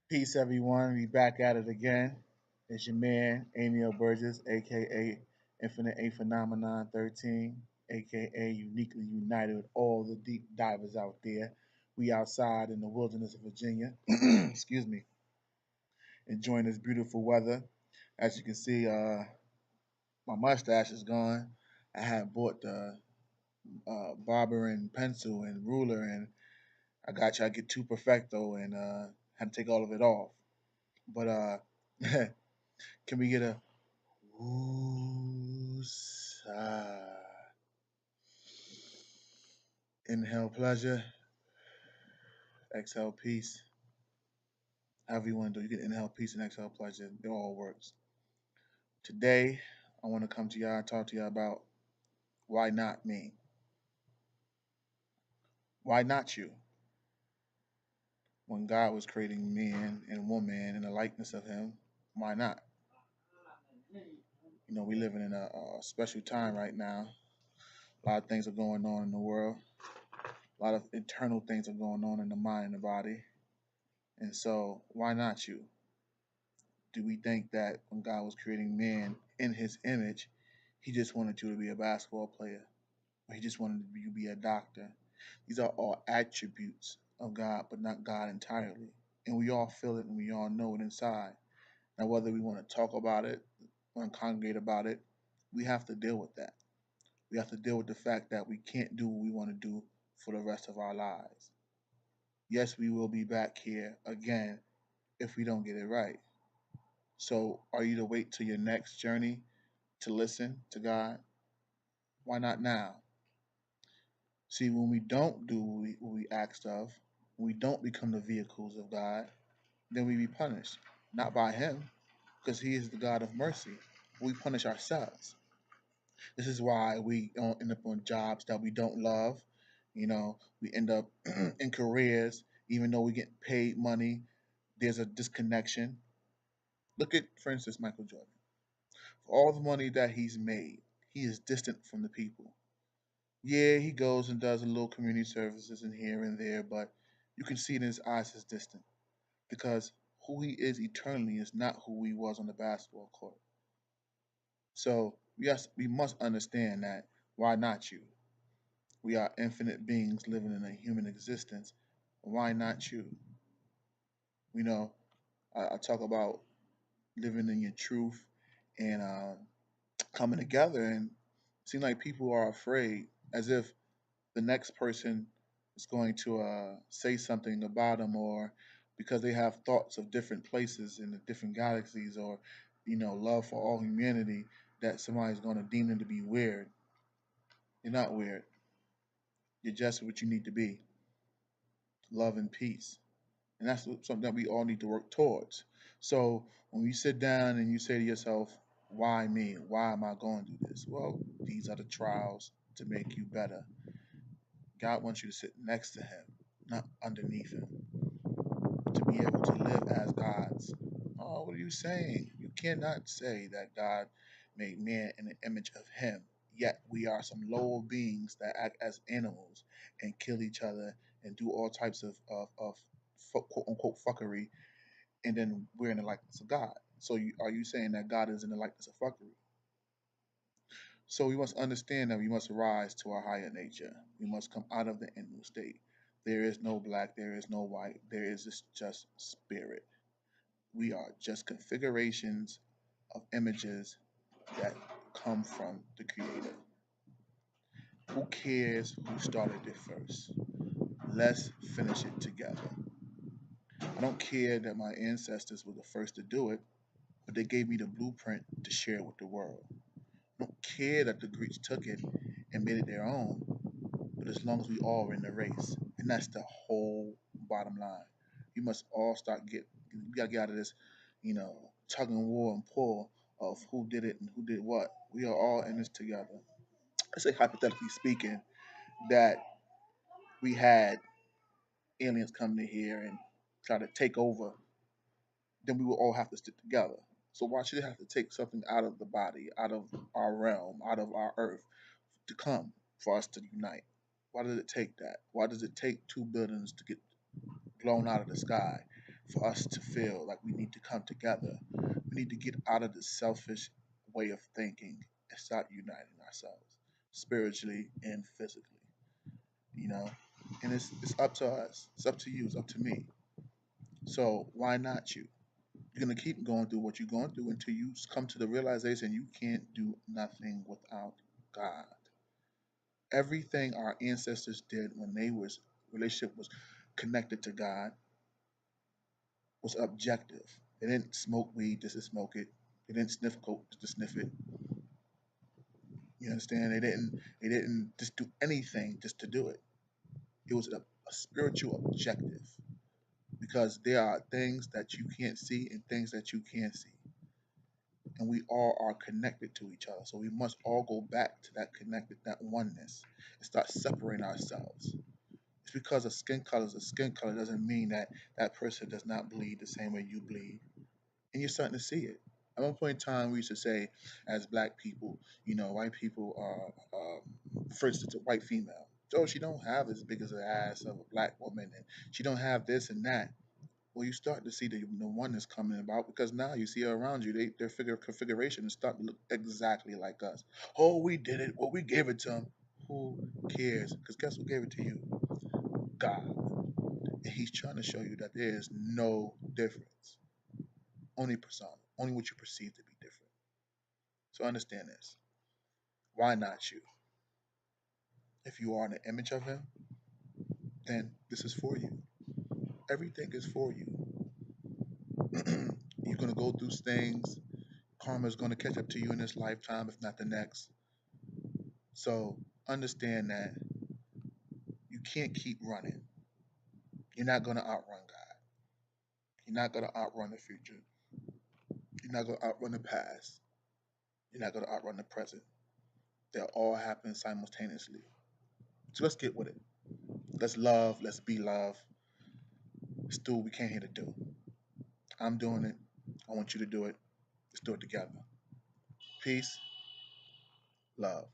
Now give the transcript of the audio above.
Peace, everyone. We back at it again. It's your man, Amiel Burgess, aka Infinite A Phenomenon 13, aka Uniquely United with all the deep divers out there. We outside in the wilderness of Virginia, excuse me, enjoying this beautiful weather. As you can see, my mustache is gone. I had bought the barber and pencil and ruler, and I got you. I get too perfecto and had to take all of it off. But can we get a woosah? Inhale pleasure, exhale peace. However you want to do, you can inhale peace and exhale pleasure. It all works. Today, I want to come to y'all and talk to y'all about why not me? Why not you? When God was creating man and woman in the likeness of Him, why not? We living in a special time right now. A lot of things are going on in the world. A lot of internal things are going on in the mind and the body. And so, why not you? Do we think that when God was creating man in his image, he just wanted you to be a basketball player, or he just wanted you to be a doctor? These are all attributes of God, but not God entirely. And we all feel it and we all know it inside. Now, whether we want to talk about it, want to congregate about it, we have to deal with that. We have to deal with the fact that we can't do what we want to do for the rest of our lives. Yes, we will be back here again if we don't get it right. So, are you to wait till your next journey to listen to God? Why not now? See, when we don't do what we asked of, when we don't become the vehicles of God, then we be punished. Not by Him, because He is the God of mercy. We punish ourselves. This is why we don't end up on jobs that we don't love. We end up in careers, even though we get paid money, there's a disconnection. Look at, for instance, Michael Jordan. For all the money that he's made, he is distant from the people. Yeah, he goes and does a little community services in here and there, but you can see in his eyes he's distant because who he is eternally is not who he was on the basketball court. So yes, we must understand that. Why not you? We are infinite beings living in a human existence. Why not you? You know, I talk about living in your truth and coming together, and it seems like people are afraid, as if the next person is going to say something about them, or because they have thoughts of different places in the different galaxies, or love for all humanity, that somebody's going to deem them to be weird. You're not weird. You're just what you need to be: love and peace. And that's something that we all need to work towards. So when you sit down and you say to yourself, why me? Why am I going through this? Well, these are the trials to make you better. God wants you to sit next to Him, not underneath Him, to be able to live as God's. Oh, what are you saying? You cannot say that God made man in the image of Him, yet we are some lower beings that act as animals and kill each other and do all types of quote unquote fuckery, and then we're in the likeness of God. So are you saying that God is in the likeness of fuckery? So we must understand that we must rise to our higher nature. We must come out of the animal state. There is no black, there is no white, there is just spirit. We are just configurations of images that come from the Creator. Who cares who started it first? Let's finish it together. I don't care that my ancestors were the first to do it, but they gave me the blueprint to share with the world. I don't care that the Greeks took it and made it their own, but as long as we all are in the race, and that's the whole bottom line. You must all we gotta get out of this, tug and war and pull of who did it and who did what. We are all in this together. Let's say, hypothetically speaking, that we had aliens come to here and try to take over, then we will all have to stick together. So why should it have to take something out of the body, out of our realm, out of our earth to come for us to unite? Why does it take that? Why does it take two buildings to get blown out of the sky for us to feel like we need to come together. We need to get out of the selfish way of thinking and start uniting ourselves spiritually and physically, you know? And it's up to us. It's up to you. It's up to me. So why not you? You're gonna keep going through what you're going through until you come to the realization you can't do nothing without God. Everything our ancestors did when they was relationship was connected to God was objective. They didn't smoke weed just to smoke it. They didn't sniff coke just to sniff it. You understand? They didn't just do anything just to do it. It was a spiritual objective because there are things that you can't see and things that you can see. And we all are connected to each other. So we must all go back to that connected, that oneness, and start separating ourselves. It's because of skin color. A skin color doesn't mean that that person does not bleed the same way you bleed. And you're starting to see it. At one point in time, we used to say, as black people, white people are, for instance, a white female. Oh, she don't have as big as an ass of a black woman, and she don't have this and that. Well, you start to see the oneness coming about because now you see around you, their figure configuration is starting to look exactly like us. Oh, we did it. Well, we gave it to them. Who cares? Because guess who gave it to you? God. And He's trying to show you that there is no difference. Only persona. Only what you perceive to be different. So understand this. Why not you? If you are in the image of Him, then this is for you. Everything is for you. You're going to go through things. Karma is going to catch up to you in this lifetime, if not the next. So understand that you can't keep running. You're not going to outrun God. You're not going to outrun the future. You're not going to outrun the past. You're not going to outrun the present. They'll all happen simultaneously. So let's get with it. Let's love. Let's be love. Let's do what we came here to do. I'm doing it. I want you to do it. Let's do it together. Peace, love.